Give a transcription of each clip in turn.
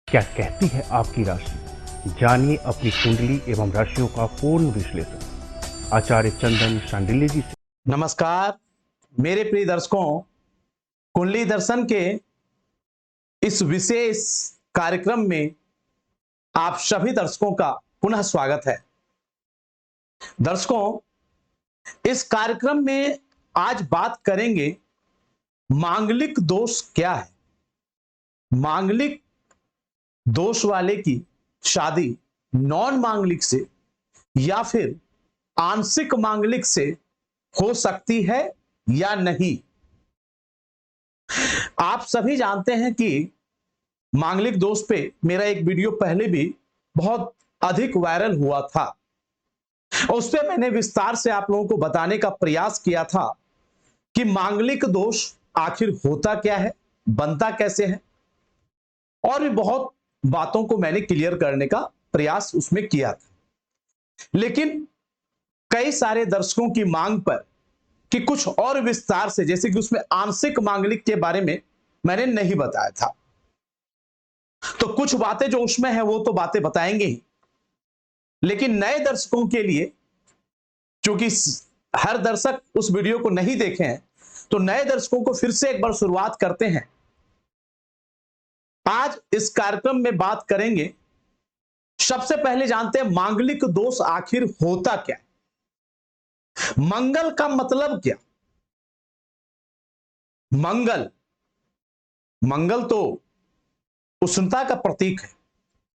क्या कहती है आपकी राशि? जानिए अपनी कुंडली एवं राशियों का पूर्ण विश्लेषण आचार्य चंदन शांडिल्य जी से। नमस्कार मेरे प्रिय दर्शकों, कुंडली दर्शन के इस विशेष कार्यक्रम में आप सभी दर्शकों का पुनः स्वागत है। दर्शकों, इस कार्यक्रम में आज बात करेंगे मांगलिक दोष क्या है। मांगलिक दोष वाले की शादी नॉन मांगलिक से या फिर आंशिक मांगलिक से हो सकती है या नहीं। आप सभी जानते हैं कि मांगलिक दोष पे मेरा एक वीडियो पहले भी बहुत अधिक वायरल हुआ था। उस पे मैंने विस्तार से आप लोगों को बताने का प्रयास किया था कि मांगलिक दोष आखिर होता क्या है, बनता कैसे है, और भी बहुत बातों को मैंने क्लियर करने का प्रयास उसमें किया था। लेकिन कई सारे दर्शकों की मांग पर कि कुछ और विस्तार से, जैसे कि उसमें आंशिक मांगलिक के बारे में मैंने नहीं बताया था, तो कुछ बातें जो उसमें है वो तो बातें बताएंगे ही, लेकिन नए दर्शकों के लिए, क्योंकि हर दर्शक उस वीडियो को नहीं देखे हैं, तो नए दर्शकों को फिर से एक बार शुरुआत करते हैं। आज इस कार्यक्रम में बात करेंगे, सबसे पहले जानते हैं मांगलिक दोष आखिर होता क्या है। मंगल का मतलब क्या? मंगल तो उष्णता का प्रतीक है,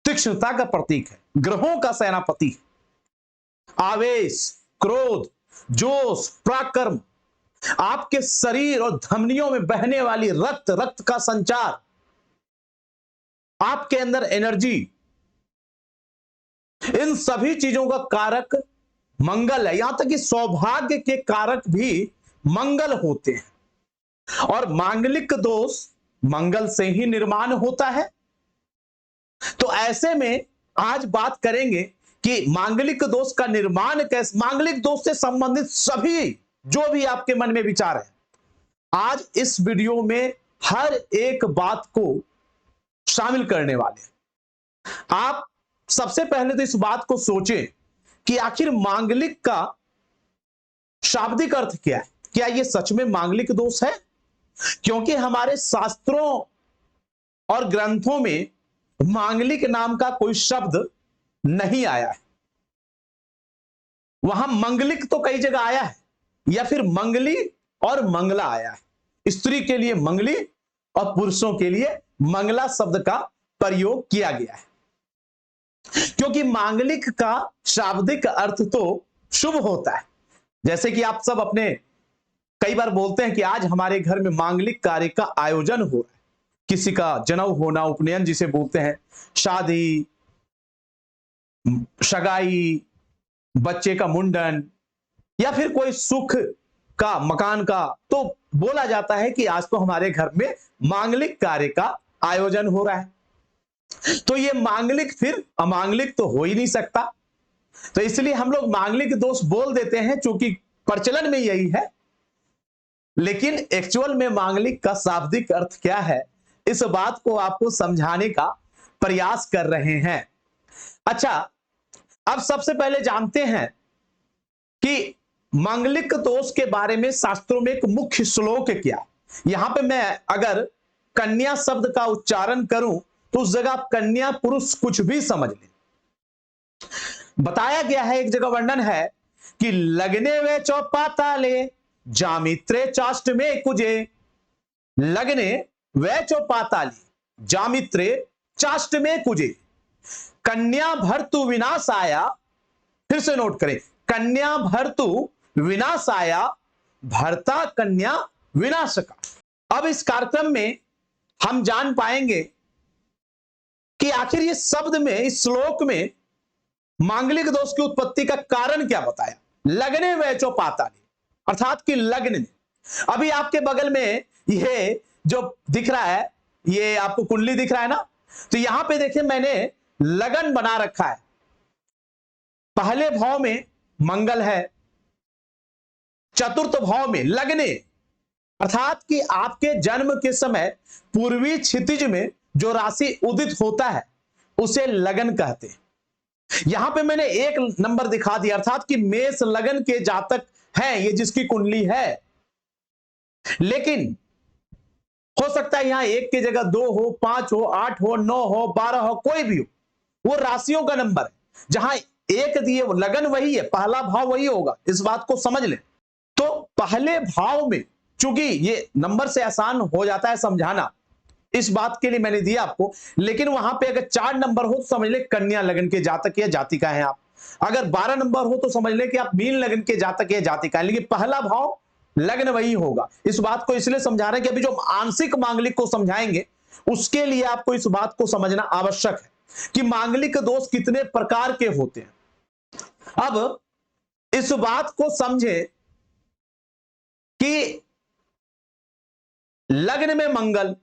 तीक्ष्णता का प्रतीक है, ग्रहों का सेनापति है। आवेश, क्रोध, जोश, पराक्रम, आपके शरीर और धमनियों में बहने वाली रक्त का संचार, आपके अंदर एनर्जी, इन सभी चीजों का कारक मंगल है। यहां तक कि सौभाग्य के कारक भी मंगल होते हैं, और मांगलिक दोष मंगल से ही निर्माण होता है। तो ऐसे में आज बात करेंगे कि मांगलिक दोष का निर्माण कैसे, मांगलिक दोष से संबंधित सभी जो भी आपके मन में विचार है, आज इस वीडियो में हर एक बात को शामिल करने वाले हैं। आप सबसे पहले तो इस बात को सोचें कि आखिर मांगलिक का शाब्दिक अर्थ क्या है। क्या यह सच में मांगलिक दोष है? क्योंकि हमारे शास्त्रों और ग्रंथों में मांगलिक नाम का कोई शब्द नहीं आया है। वहां मंगलिक तो कई जगह आया है, या फिर मंगली और मंगला आया है। स्त्री के लिए मंगली और पुरुषों के लिए मंगला शब्द का प्रयोग किया गया है, क्योंकि मांगलिक का शाब्दिक अर्थ तो शुभ होता है। जैसे कि आप सब अपने कई बार बोलते हैं कि आज हमारे घर में मांगलिक कार्य का आयोजन हो रहा है, किसी का जनेऊ होना, उपनयन जिसे बोलते हैं, शादी, सगाई, बच्चे का मुंडन, या फिर कोई सुख का, मकान का, तो बोला जाता है कि आज तो हमारे घर में मांगलिक कार्य का आयोजन हो रहा है। तो ये मांगलिक फिर अमांगलिक तो हो ही नहीं सकता। तो इसलिए हम लोग मांगलिक दोष बोल देते हैं, क्योंकि प्रचलन में यही है। लेकिन एक्चुअल में मांगलिक का शाब्दिक अर्थ क्या है, इस बात को आपको समझाने का प्रयास कर रहे हैं। अच्छा, अब सबसे पहले जानते हैं कि मांगलिक दोष के बारे में शास्त्रों में एक मुख्य श्लोक क्या। यहां पे मैं अगर कन्या शब्द का उच्चारण करूं तो उस जगह कन्या पुरुष कुछ भी समझ लें। बताया गया है, एक जगह वर्णन है कि लगने वे चौपाताले जामित्रे चाष्ट में कुजे। लगने वे चौपाताले जामित्रे चाष्ट में कुजे। कन्या भर्तु विनाश आया, फिर से नोट करें, कन्या भर्तु विनाश आया, भर्ता कन्या विनाश का। अब इस कार्यक्रम में हम जान पाएंगे कि आखिर ये शब्द में, इस श्लोक में मांगलिक दोष की उत्पत्ति का कारण क्या बताया। लगने वैचो पाताली, अर्थात कि लगने। अभी आपके बगल में ये जो दिख रहा है, ये आपको कुंडली दिख रहा है ना, तो यहां पे देखिए मैंने लगन बना रखा है। पहले भाव में मंगल है, चतुर्थ भाव में लगने, अर्थात कि आपके जन्म के समय पूर्वी क्षितिज में जो राशि उदित होता है उसे लगन कहते हैं। यहां पे मैंने एक नंबर दिखा दिया, अर्थात कि मेष लगन के जातक हैं, ये जिसकी कुंडली है, लेकिन हो सकता है यहां एक की जगह 2 हो, 5 हो, 8 हो, 9 हो, 12 हो, कोई भी हो, वो राशियों का नंबर है। जहां एक दिए लगन वही है, पहला भाव वही होगा, इस बात को समझ लें। तो पहले भाव में, चूंकि ये नंबर से आसान हो जाता है समझाना, इस बात के लिए मैंने दिया आपको, लेकिन वहां पे अगर 4 नंबर हो तो समझ ले कन्या लगन के जातक या जातिका हैं आप। अगर 12 नंबर हो तो समझ ले कि आप मीन लगन के जातक या जातिका हैं, लेकिन पहला भाव लग्न वही होगा। इस बात को इसलिए समझा रहे हैं कि अभी जो आंशिक मांगलिक को समझाएंगे उसके लिए आपको इस बात को समझना आवश्यक है कि मांगलिक दोष कितने प्रकार के होते हैं। अब इस बात को समझे कि लग्न में मंगल,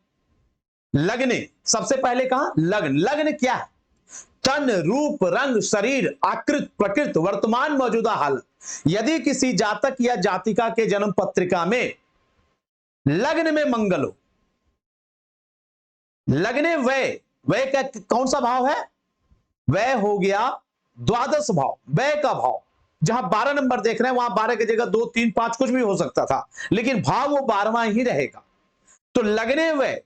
लग्न सबसे पहले कहा लग्न, लग्न क्या है? तन, रूप, रंग, शरीर, आकृत, प्रकृति, वर्तमान मौजूदा हालत। यदि किसी जातक या जातिका के जन्म पत्रिका में लग्न में मंगल हो, लग्ने व्यय, व्यय का कौन सा भाव है? व्यय हो गया द्वादश भाव, व्यय का भाव। जहां 12 नंबर देख रहे हैं वहां 12 की जगह 2, 3, 5 कुछ भी हो सकता था, लेकिन भाव वो 12वां ही रहेगा। तो लग्ने व्यय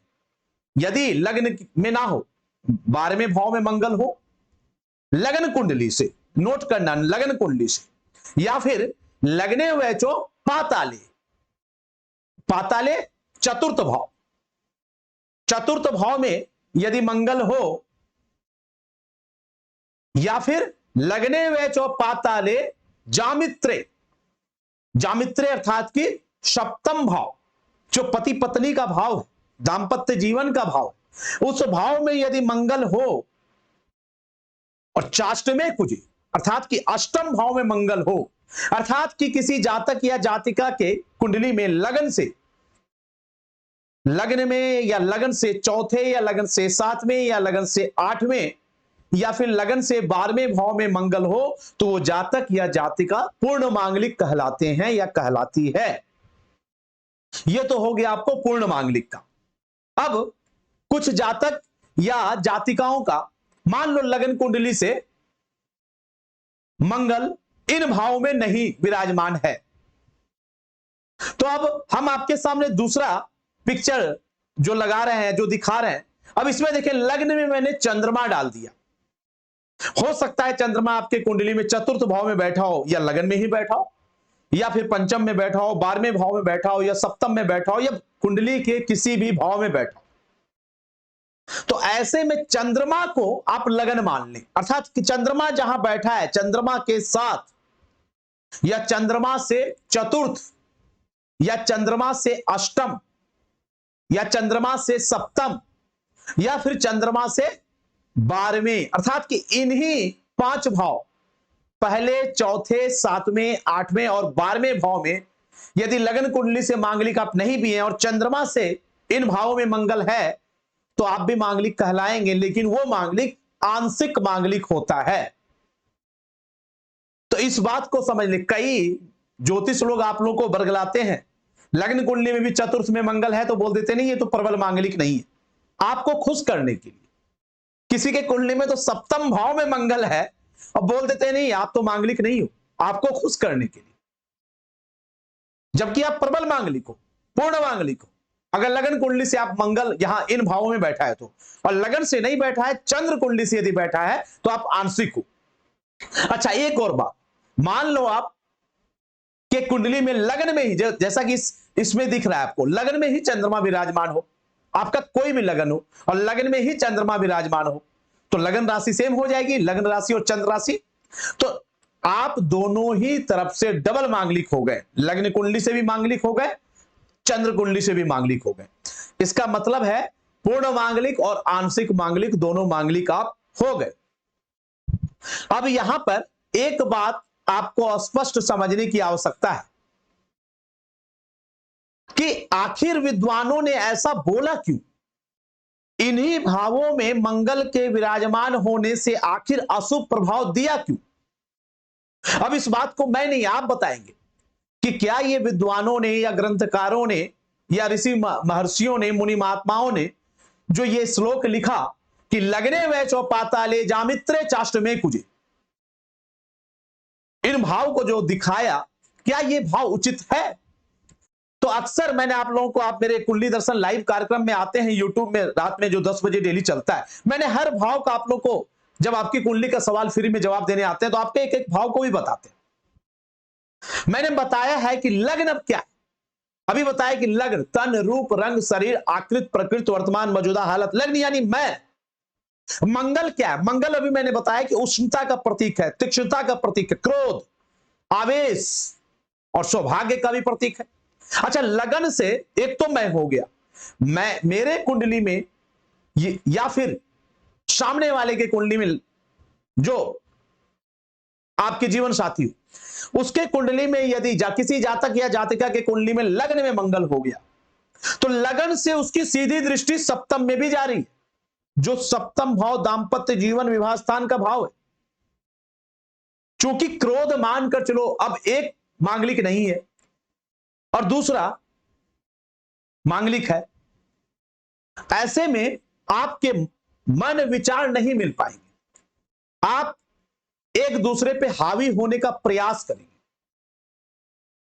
यदि लग्न में ना हो, 12वें भाव में मंगल हो, लग्न कुंडली से, नोट करना, लग्न कुंडली से, या फिर लग्ने वैचो पाताले, पाताले चतुर्थ भाव, चतुर्थ भाव में यदि मंगल हो, या फिर लग्ने वैचो पाताले जामित्रे, जामित्रे अर्थात कि सप्तम भाव, जो पति पत्नी का भाव है, दांपत्य जीवन का भाव, उस भाव में यदि मंगल हो और चाष्टमे कुजे अर्थात कि अष्टम भाव में मंगल हो, अर्थात कि किसी जातक या जातिका के कुंडली में लगन से, लग्न में या लगन से चौथे या लगन से 7वें या लगन से 8वें या फिर लगन से 12वें भाव में मंगल हो, तो वो जातक या जातिका पूर्ण मांगलिक कहलाते हैं या कहलाती है। ये तो हो गया आपको पूर्ण मांगलिक का। अब कुछ जातक या जातिकाओं का मान लो लगन कुंडली से मंगल इन भावों में नहीं विराजमान है, तो अब हम आपके सामने दूसरा पिक्चर जो लगा रहे हैं, जो दिखा रहे हैं, अब इसमें देखिए लग्न में मैंने चंद्रमा डाल दिया। हो सकता है चंद्रमा आपके कुंडली में चतुर्थ भाव में बैठा हो, या लगन में ही बैठा हो, या फिर पंचम में बैठा हो, 12वें भाव में बैठा हो, या सप्तम में बैठा हो, या कुंडली के किसी भी भाव में बैठा हो। तो ऐसे में चंद्रमा को आप लगन मान लें, अर्थात कि चंद्रमा जहां बैठा है, चंद्रमा के साथ या चंद्रमा से चतुर्थ या चंद्रमा से अष्टम या चंद्रमा से सप्तम या फिर चंद्रमा से 12वें, अर्थात कि इन्हीं 5 भाव, पहले, चौथे, 7वें, 8वें और 12वें भाव में यदि लगन कुंडली से मांगलिक आप नहीं भी हैं और चंद्रमा से इन भावों में मंगल है, तो आप भी मांगलिक कहलाएंगे, लेकिन वो मांगलिक आंशिक मांगलिक होता है। तो इस बात को समझ ले। कई ज्योतिष लोग आप लोगों को बरगलाते हैं, लग्न कुंडली में भी चतुर्थ में मंगल है तो बोल देते नहीं ये तो प्रबल मांगलिक नहीं है। आपको खुश करने के लिए, किसी के कुंडली में तो सप्तम भाव में मंगल है और बोल देते नहीं आप तो मांगलिक नहीं हो, आपको खुश करने के लिए, जबकि आप प्रबल मांगलिक हो, पूर्ण मांगलिक हो। अगर लगन कुंडली से आप मंगल यहां इन भावों में बैठा है तो, और लगन से नहीं बैठा है, चंद्र कुंडली से यदि बैठा है तो आप आंशिक हो। अच्छा, एक और बात, मान लो आप के कुंडली में लगन में ही, जैसा कि इसमें दिख रहा है आपको, लगन में ही चंद्रमा विराजमान हो, आपका कोई भी लगन हो और लगन में ही चंद्रमा विराजमान हो, तो लगन राशि सेम हो जाएगी, लगन राशि और चंद्र राशि। तो आप दोनों ही तरफ से डबल मांगलिक हो गए, लग्न कुंडली से भी मांगलिक हो गए, चंद्र कुंडली से भी मांगलिक हो गए। इसका मतलब है पूर्ण मांगलिक और आंशिक मांगलिक दोनों मांगलिक आप हो गए। अब यहां पर एक बात आपको स्पष्ट समझने की आवश्यकता है कि आखिर विद्वानों ने ऐसा बोला क्यों, इन्हीं भावों में मंगल के विराजमान होने से आखिर अशुभ प्रभाव दिया क्यों। अब इस बात को मैं नहीं, आप बताएंगे कि क्या ये विद्वानों ने या ग्रंथकारों ने या ऋषि महर्षियों ने, मुनि महात्माओं ने जो ये श्लोक लिखा कि लग्ने वैचो पाताले जामित्रे चाष्टमे कुजे, इन भाव को जो दिखाया, क्या ये भाव उचित है? तो अक्सर मैंने आप लोगों को, आप मेरे कुंडली दर्शन लाइव कार्यक्रम में आते हैं यूट्यूब में, रात में जो 10 बजे डेली चलता है, मैंने हर भाव का आप लोग को, जब आपकी कुंडली का सवाल फ्री में जवाब देने आते हैं तो आपके एक एक भाव को भी बताते हैं। मैंने बताया है कि लग्न अब क्या है, अभी बताया कि लग्न तन रूप रंग शरीर आकृत प्रकृति वर्तमान मौजूदा हालत, लग्न यानी मैं। मंगल क्या है? मंगल अभी मैंने बताया कि उष्णता का प्रतीक है, तीक्ष्णता का प्रतीक है, क्रोध, आवेश और सौभाग्य का भी प्रतीक है। अच्छा, लगन से एक तो मैं हो गया, मैं मेरे कुंडली में या फिर सामने वाले के कुंडली में जो आपके जीवन साथी हो, उसके कुंडली में यदि किसी जातक या जातिका के कुंडली में लग्न में मंगल हो गया, तो लगन से उसकी सीधी दृष्टि सप्तम में भी जा रही है, जो सप्तम भाव दांपत्य जीवन विवाह स्थान का भाव है। चूंकि क्रोध मानकर चलो, अब एक मांगलिक नहीं है और दूसरा मांगलिक है, ऐसे में आपके मन विचार नहीं मिल पाएंगे, आप एक दूसरे पे हावी होने का प्रयास करेंगे।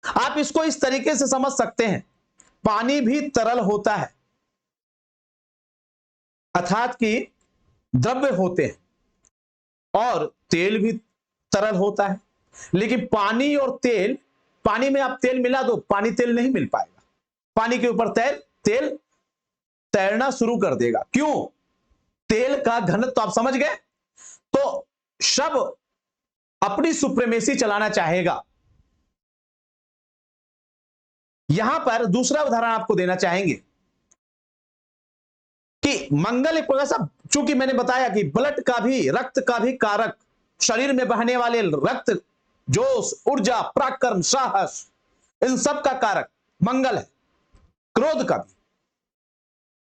आप इसको इस तरीके से समझ सकते हैं, पानी भी तरल होता है, अर्थात कि द्रव्य होते हैं, और तेल भी तरल होता है, लेकिन पानी और तेल, पानी में आप तेल मिला दो, पानी तेल नहीं मिल पाएगा, पानी के ऊपर तेल तैरना शुरू कर देगा। क्यों? तेल का घनत्व तो आप समझ गए। तो सब अपनी सुप्रीमेसी चलाना चाहेगा। यहां पर दूसरा उदाहरण आपको देना चाहेंगे कि मंगल एक प्रकार से, चूंकि मैंने बताया कि ब्लड का भी, रक्त का भी कारक, शरीर में बहने वाले रक्त, जोश, ऊर्जा, पराक्रम, साहस, इन सब का कारक मंगल है। क्रोध का भी,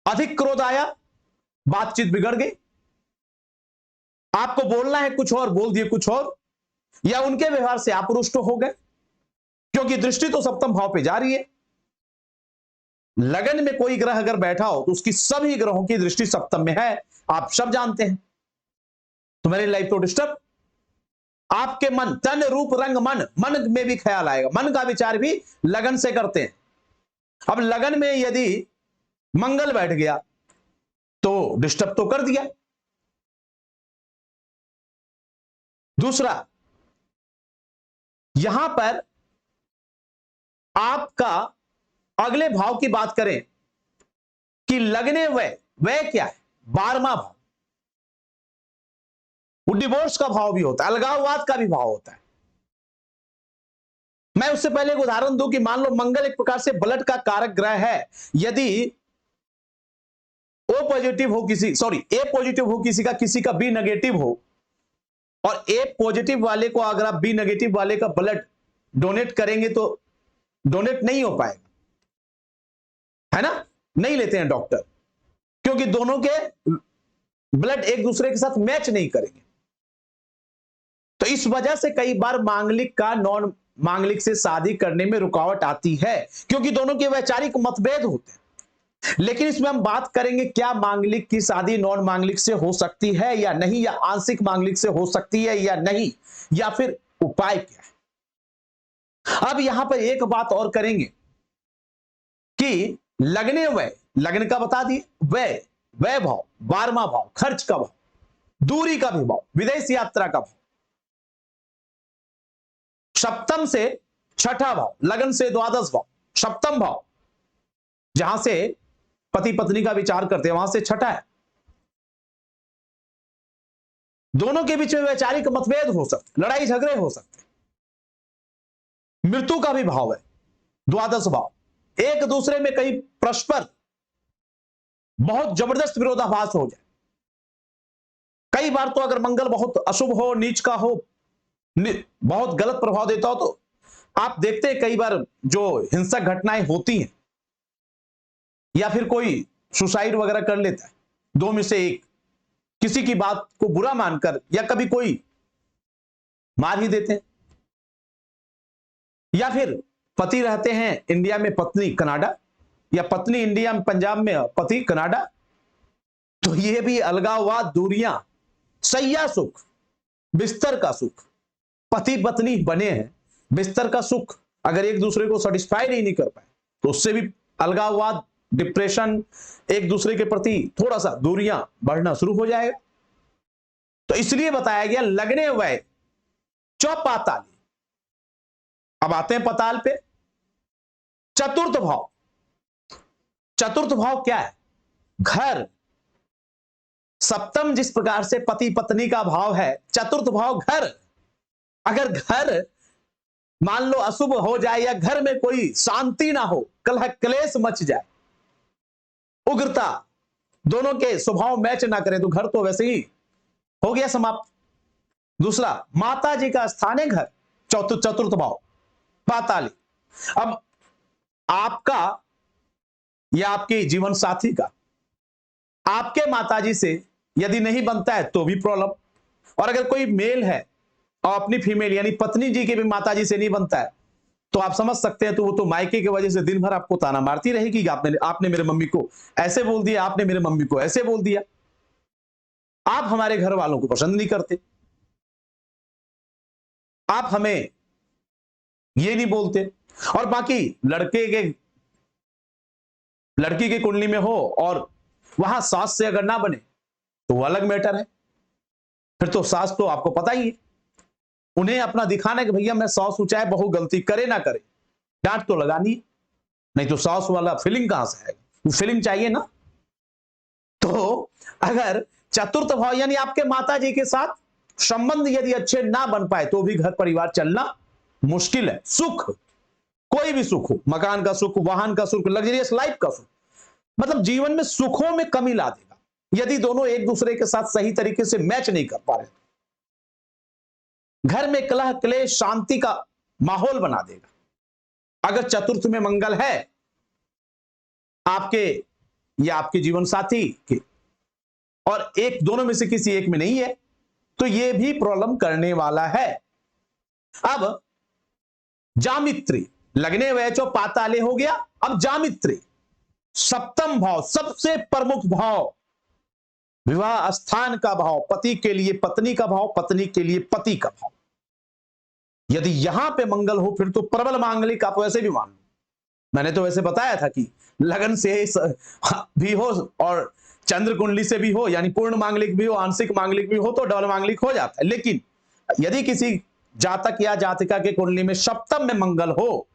अधिक क्रोध आया, बातचीत बिगड़ गई, आपको बोलना है कुछ और, बोल दिए कुछ और, या उनके व्यवहार से आप रुष्ट हो गए, क्योंकि दृष्टि तो सप्तम भाव पे जा रही है। लगन में कोई ग्रह अगर बैठा हो तो उसकी सभी ग्रहों की दृष्टि सप्तम में है, आप सब जानते हैं। तो मेरी लाइफ तो डिस्टर्ब, आपके मन, तन रूप रंग मन में भी ख्याल आएगा, मन का विचार भी लगन से करते हैं। अब लगन में यदि मंगल बैठ गया तो डिस्टर्ब तो कर दिया। दूसरा, यहां पर आपका अगले भाव की बात करें कि लगने वह क्या है? 12वां भाव, वो डिवोर्स का भाव भी होता है, अलगाववाद का भी भाव होता है। मैं उससे पहले एक उदाहरण दूं कि मान लो मंगल एक प्रकार से ब्लड का कारक ग्रह है, यदि ए पॉजिटिव हो किसी का, किसी का बी नेगेटिव हो, और ए पॉजिटिव वाले को अगर आप बी नेगेटिव वाले का ब्लड डोनेट करेंगे तो डोनेट नहीं हो पाएगा, है ना, नहीं लेते हैं डॉक्टर, क्योंकि दोनों के ब्लड एक दूसरे के साथ मैच नहीं करेंगे। तो इस वजह से कई बार मांगलिक का नॉन मांगलिक से शादी करने में रुकावट आती है, क्योंकि दोनों के वैचारिक मतभेद होते हैं। लेकिन इसमें हम बात करेंगे क्या मांगलिक की शादी नॉन मांगलिक से हो सकती है या नहीं, या आंशिक मांगलिक से हो सकती है या नहीं, या फिर उपाय क्या है। अब यहां पर एक बात और करेंगे कि लगन का बता दिए, वह भाव, 12वां भाव, खर्च का भाव, दूरी का भी भाव, विदेश यात्रा का भाव, सप्तम से छठा भाव, लगन से द्वादश भाव, सप्तम भाव जहां से पति पत्नी का विचार करते हैं, वहां से छठा है। दोनों के बीच में वैचारिक मतभेद हो सकते, लड़ाई झगड़े हो सकते, मृत्यु का भी भाव है, द्वादश भाव, एक दूसरे में कहीं परस्पर बहुत जबरदस्त विरोधाभास हो जाए। कई बार तो अगर मंगल बहुत अशुभ हो, नीच का हो, बहुत गलत प्रभाव देता हो, तो आप देखते हैं कई बार जो हिंसक घटनाएं होती हैं, या फिर कोई सुसाइड वगैरह कर लेता है, दो में से एक, किसी की बात को बुरा मानकर, या कभी कोई मार ही देते हैं, या फिर पति रहते हैं इंडिया में, पत्नी कनाडा, या पत्नी इंडिया में पंजाब में, पति कनाडा, तो ये भी अलगाववाद, दूरियां, सैया सुख, बिस्तर का सुख, पति पत्नी बने हैं, बिस्तर का सुख अगर एक दूसरे को सेटिस्फाइड ही नहीं कर पाए तो उससे भी अलगाववाद, डिप्रेशन, एक दूसरे के प्रति थोड़ा सा दूरियां बढ़ना शुरू हो जाएगा। तो इसलिए बताया गया लगने वै चौपाताली। अब आते हैं पताल पे। चतुर्थ भाव, चतुर्थ भाव क्या है? घर। सप्तम जिस प्रकार से पति पत्नी का भाव है, चतुर्थ भाव घर। अगर घर मान लो अशुभ हो जाए या घर में कोई शांति ना हो, कलह क्लेश मच जाए, उग्रता, दोनों के स्वभाव मैच ना करें तो घर तो वैसे ही हो गया समाप्त। दूसरा, माता जी का स्थान है घर, चतुर्थ भाव पाताली। अब आपका या आपके जीवन साथी का आपके माताजी से यदि नहीं बनता है तो भी प्रॉब्लम, और अगर कोई मेल है और अपनी फीमेल यानी पत्नी जी के भी माताजी से नहीं बनता है तो आप समझ सकते हैं, तो वो तो मायके की वजह से दिन भर आपको ताना मारती रहेगी कि आपने मेरे मम्मी को ऐसे बोल दिया, आपने मेरे मम्मी को ऐसे बोल दिया। आप हमारे घर वालों को पसंद नहीं करते, आप हमें ये नहीं बोलते, और बाकी लड़की के कुंडली में हो और वहां सास से अगर ना बने तो वो अलग मैटर है। फिर तो सास तो आपको पता ही है, उन्हें अपना दिखाना है कि भैया मैं सास हूं, चाहे बहू गलती करे ना करे, डांट तो लगानी है, नहीं तो सास वाला फीलिंग कहां से आएगा? वो फीलिंग चाहिए ना। तो अगर चतुर्थ भाव यानी आपके माता जी के साथ संबंध यदि अच्छे ना बन पाए तो भी घर परिवार चलना मुश्किल है। सुख, कोई भी सुख हो, मकान का सुख, वाहन का सुख, लग्जरियस लाइफ का सुख, मतलब जीवन में सुखों में कमी ला देगा यदि दोनों एक दूसरे के साथ सही तरीके से मैच नहीं कर पा रहे। घर में कलह क्लेश, शांति का माहौल बना देगा। अगर चतुर्थ में मंगल है आपके या आपके जीवन साथी के और एक दोनों में से किसी एक में नहीं है तो यह भी प्रॉब्लम करने वाला है। अब जामित्री, लगने वैचो पाताले हो गया। अब जामित्री सप्तम भाव, सबसे प्रमुख भाव, विवाह स्थान का भाव, पति के लिए पत्नी का भाव, पत्नी के लिए पति का भाव। यदि यहां पे मंगल हो फिर तो प्रबल मांगलिक आप वैसे भी मान लो। मैंने तो वैसे बताया था कि लगन से भी हो और चंद्र कुंडली से भी हो, यानी पूर्ण मांगलिक भी हो, आंशिक मांगलिक भी हो तो डबल मांगलिक हो जाता है। लेकिन यदि किसी जातक या जातिका के कुंडली में सप्तम में मंगल हो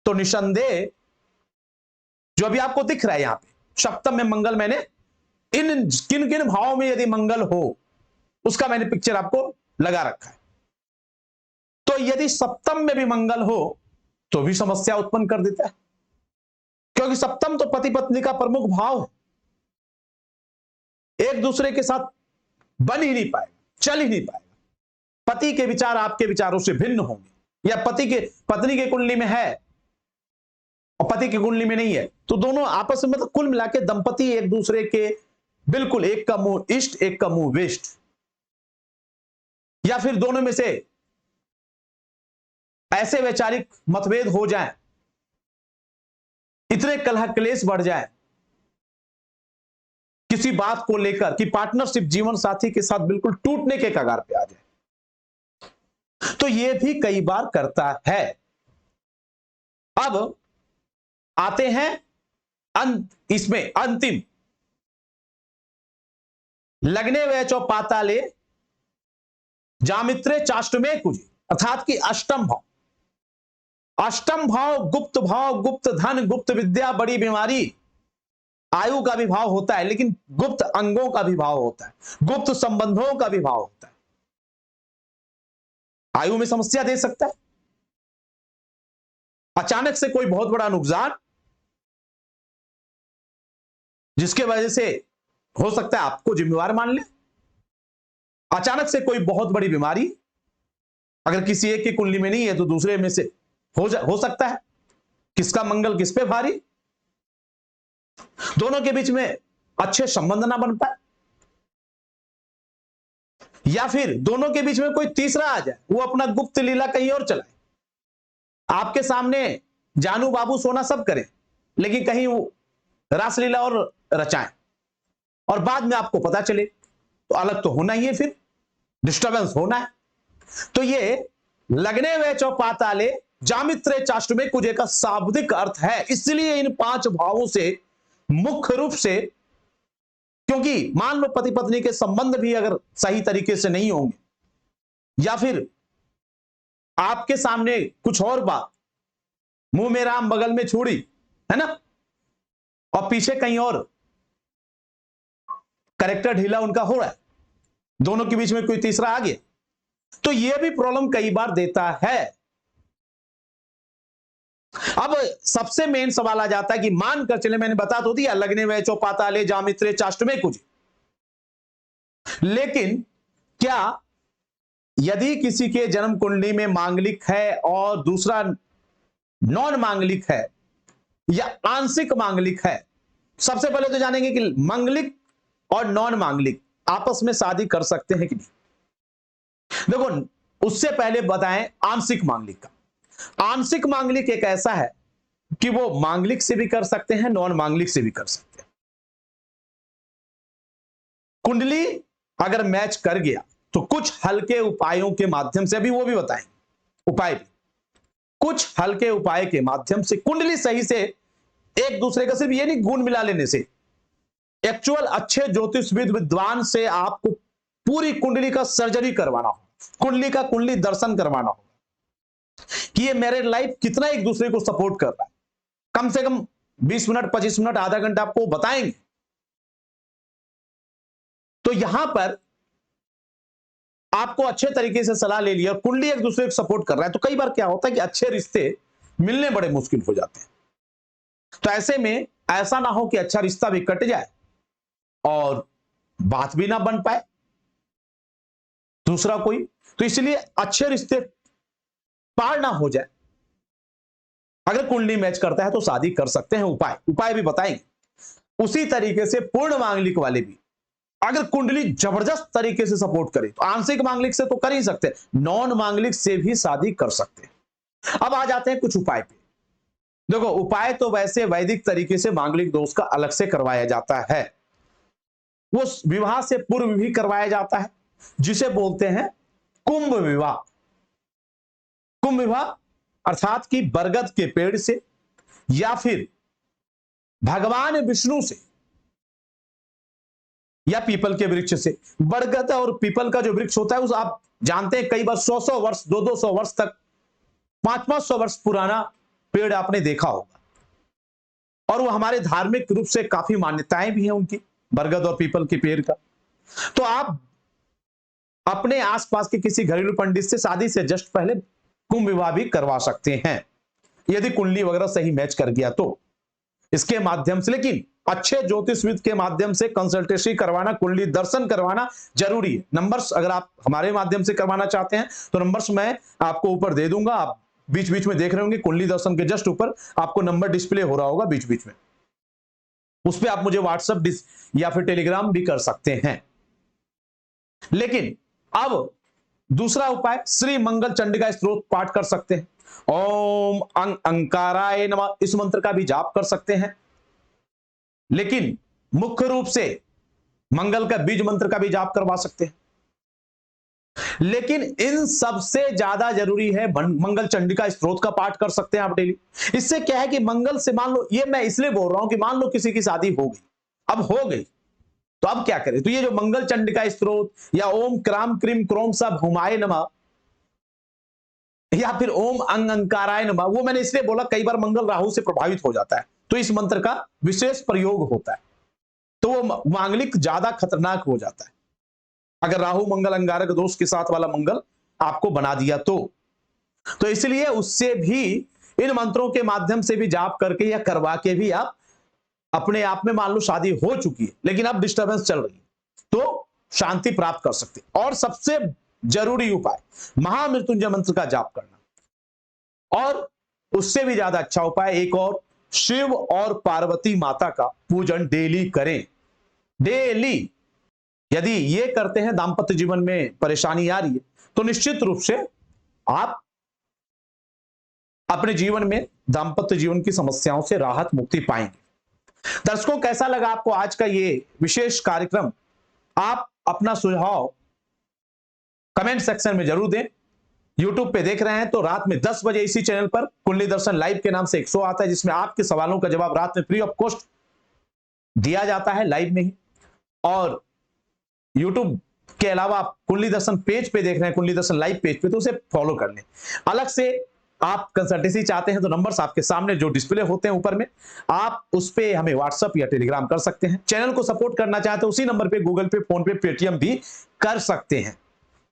तो निसंदेह, जो अभी आपको दिख रहा है यहां पे सप्तम में मंगल, मैंने इन किन किन भावों में यदि मंगल हो उसका मैंने पिक्चर आपको लगा रखा है। तो यदि सप्तम में भी मंगल हो तो भी समस्या उत्पन्न कर देता है, क्योंकि सप्तम तो पति पत्नी का प्रमुख भाव है। एक दूसरे के साथ बन ही नहीं पाएगा, चल ही नहीं पाएगा। पति के विचार आपके विचारों से भिन्न होंगे, या पत्नी के कुंडली में है और पति की कुंडली में नहीं है तो दोनों आपस में, मतलब कुल मिलाकर दंपति एक दूसरे के बिल्कुल, एक का मुंह ईस्ट एक का मुंह वेस्ट, या फिर दोनों में से ऐसे वैचारिक मतभेद हो जाएं, इतने कलह क्लेश बढ़ जाए किसी बात को लेकर कि पार्टनरशिप जीवन साथी के साथ बिल्कुल टूटने के कगार पे आ जाए, तो यह भी कई बार करता है। अब आते हैं इसमें अंतिम, लगने वैचो पाताले जामित्रे चाष्टमे कुजे, अर्थात कि अष्टम भाव। अष्टम भाव गुप्त भाव, गुप्त धन, गुप्त विद्या, बड़ी बीमारी, आयु का भी भाव होता है, लेकिन गुप्त अंगों का भी भाव होता है, गुप्त संबंधों का भी भाव होता है। आयु में समस्या दे सकता है, अचानक से कोई बहुत बड़ा नुकसान जिसके वजह से हो सकता है आपको जिम्मेवार मान ले, अचानक से कोई बहुत बड़ी बीमारी, अगर किसी एक की कुंडली में नहीं है तो दूसरे में से हो सकता है। किसका मंगल किस पे भारी, दोनों के बीच में अच्छे संबंध ना बन पाए, या फिर दोनों के बीच में कोई तीसरा आ जाए, वो अपना गुप्त लीला कहीं और चलाए, आपके सामने जानू बाबू सोना सब करें लेकिन कहीं वो रासलीला और रचाएं। और बाद में आपको पता चले तो अलग तो होना ही है, फिर डिस्टर्बेंस होना है। तो ये लग्ने वे चौ पाताले जामित्रे चाष्टमे कुजे का शाब्दिक अर्थ है। इसलिए इन 5 भावों से मुख्य रूप से, क्योंकि मान लो पति पत्नी के संबंध भी अगर सही तरीके से नहीं होंगे, या फिर आपके सामने कुछ और बात, मुंह में राम बगल में छुरी, है ना, और पीछे कहीं और कैरेक्टर ढीला उनका हो रहा है, दोनों के बीच में कोई तीसरा आ गया, तो यह भी प्रॉब्लम कई बार देता है। अब सबसे मेन सवाल आ जाता है कि मानकर चले, मैंने बता तो दिया लग्ने वे चौ पाताले जामित्रे चाष्टमे कुजे, लेकिन क्या यदि किसी के जन्म कुंडली में मांगलिक है और दूसरा नॉन मांगलिक है या आंशिक मांगलिक है, सबसे पहले तो जानेंगे कि मांगलिक और नॉन मांगलिक आपस में शादी कर सकते हैं कि नहीं। देखो, उससे पहले बताएं आंशिक मांगलिक का। आंशिक मांगलिक एक ऐसा है कि वो मांगलिक से भी कर सकते हैं, नॉन मांगलिक से भी कर सकते हैं। कुंडली अगर मैच कर गया तो कुछ हल्के उपायों के माध्यम से, अभी वो भी बताएंगे उपाय भी, कुछ हल्के उपाय के माध्यम से कुंडली सही से एक दूसरे का, सिर्फ ये नहीं गुण मिला लेने से, एक्चुअल अच्छे ज्योतिषविद विद्वान से आपको पूरी कुंडली का सर्जरी करवाना हो, कुंडली का कुंडली दर्शन करवाना हो कि ये मैरिड लाइफ कितना एक दूसरे को सपोर्ट कर रहा है। कम से कम 20 मिनट 25 मिनट आधा घंटा आपको बताएंगे। तो यहां पर आपको अच्छे तरीके से सलाह ले लिया और कुंडली एक दूसरे को सपोर्ट कर रहा है, तो कई बार क्या होता है कि अच्छे रिश्ते मिलने बड़े मुश्किल हो जाते हैं। तो ऐसे में ऐसा ना हो कि अच्छा रिश्ता भी कट जाए और बात भी ना बन पाए दूसरा कोई, तो इसलिए अच्छे रिश्ते पार ना हो जाए। अगर कुंडली मैच करता है तो शादी कर सकते हैं। उपाय भी बताएंगे। उसी तरीके से पूर्ण मांगलिक वाले भी अगर कुंडली जबरदस्त तरीके से सपोर्ट करे तो आंशिक मांगलिक से तो कर ही सकते हैं, नॉन मांगलिक से भी शादी कर सकते हैं। अब आ जाते हैं कुछ उपाय पे। देखो, उपाय तो वैसे वैदिक तरीके से मांगलिक दोष का अलग से करवाया जाता है, वो विवाह से पूर्व भी करवाया जाता है, जिसे बोलते हैं कुंभ विवाह। कुंभ विवाह अर्थात कि बरगद के पेड़ से या फिर भगवान विष्णु से या पीपल के वृक्ष से। बरगद और पीपल का जो वृक्ष होता है उस आप जानते हैं कई बार 100-100 वर्ष 200-200 वर्ष तक 500-500 वर्ष पुराना पेड़ आपने देखा होगा, और वो हमारे धार्मिक रूप से काफी मान्यताएं भी हैं उनकी, बरगद और पीपल के पेड़ का। तो आप अपने आसपास के किसी घरेलू पंडित से शादी से जस्ट पहले कुंभ विवाह भी करवा सकते हैं, यदि कुंडली वगैरह सही मैच कर गया तो इसके माध्यम से। लेकिन अच्छे ज्योतिषविद के माध्यम से कंसल्टेशन करवाना, कुंडली दर्शन करवाना जरूरी है। नंबर्स अगर आप हमारे माध्यम से करवाना चाहते हैं तो नंबर्स मैं आपको ऊपर दे दूंगा, आप बीच बीच में देख रहे होंगे, कुंडली दर्शन के जस्ट ऊपर आपको नंबर डिस्प्ले हो रहा होगा बीच बीच में, उस पर आप मुझे व्हाट्सएप या फिर टेलीग्राम भी कर सकते हैं। लेकिन अब दूसरा उपाय, श्री मंगल चंडिका स्तोत्र पाठ कर सकते हैं, ओम अंकाराय नमः इस मंत्र का भी जाप कर सकते हैं। लेकिन मुख्य रूप से मंगल का बीज मंत्र का भी जाप करवा सकते हैं। लेकिन इन सबसे ज्यादा जरूरी है मंगल चंडिका स्तोत्र का पाठ कर सकते हैं आप डेली। इससे क्या है कि मंगल से, मान लो, ये मैं इसलिए बोल रहा हूं कि मान लो किसी की शादी हो गई, अब हो गई तो अब क्या करें, तो ये जो मंगल चंडिका स्तोत्र या ओम क्राम क्रीम क्रोम सब हुमाय नमः या फिर ओम अंकाराय नमः, वो मैंने इसलिए बोला कई बार मंगल राहु से प्रभावित हो जाता है तो इस मंत्र का विशेष प्रयोग होता है, तो वो मांगलिक ज्यादा खतरनाक हो जाता है अगर राहु मंगल अंगारक दोष के साथ वाला मंगल आपको बना दिया तो इसलिए उससे भी इन मंत्रों के माध्यम से भी जाप करके या करवा के भी आप अपने आप में, मान लो शादी हो चुकी है लेकिन अब डिस्टर्बेंस चल रही है, तो शांति प्राप्त कर सकते हैं। और सबसे जरूरी उपाय महामृत्युंजय मंत्र का जाप करना, और उससे भी ज्यादा अच्छा उपाय एक और, शिव और पार्वती माता का पूजन डेली करें। डेली यदि ये करते हैं, दांपत्य जीवन में परेशानी आ रही है तो निश्चित रूप से आप अपने जीवन में दांपत्य जीवन की समस्याओं से राहत मुक्ति पाएंगे। दर्शकों, कैसा लगा आपको आज का ये विशेष कार्यक्रम? आप अपना सुझाव कमेंट सेक्शन में जरूर दें। YouTube पे देख रहे हैं तो रात में 10 बजे इसी चैनल पर कुंडली दर्शन लाइव के नाम से एक शो आता है, जिसमें आपके सवालों का जवाब रात में फ्री ऑफ कॉस्ट दिया जाता है लाइव में ही। और YouTube के अलावा आप कुंडली दर्शन पेज पे देख रहे हैं, कुंडली दर्शन लाइव पेज पे, तो उसे फॉलो कर लें। अलग से आप कंसल्टेंसी चाहते हैं तो नंबर्स आपके सामने जो डिस्प्ले होते हैं ऊपर में, आप उस पे हमें व्हाट्सएप या टेलीग्राम कर सकते हैं। चैनल को सपोर्ट करना चाहते हैं उसी नंबर पे गूगल पे, फोन पे, पेटीएम भी कर सकते हैं।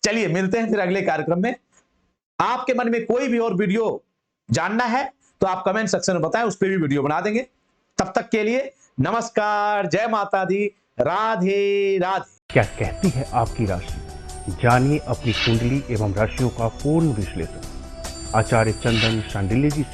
चलिए मिलते हैं फिर अगले कार्यक्रम में। आपके मन में कोई भी और वीडियो जानना है तो आप कमेंट सेक्शन में बताएं, उस पर भी वीडियो बना देंगे। तब तक के लिए नमस्कार, जय माता दी, राधे राधे। क्या कहती है आपकी राशि? जानिए अपनी कुंडली एवं राशियों का पूर्ण विश्लेषण आचार्य चंदन शांडिल्य जी से।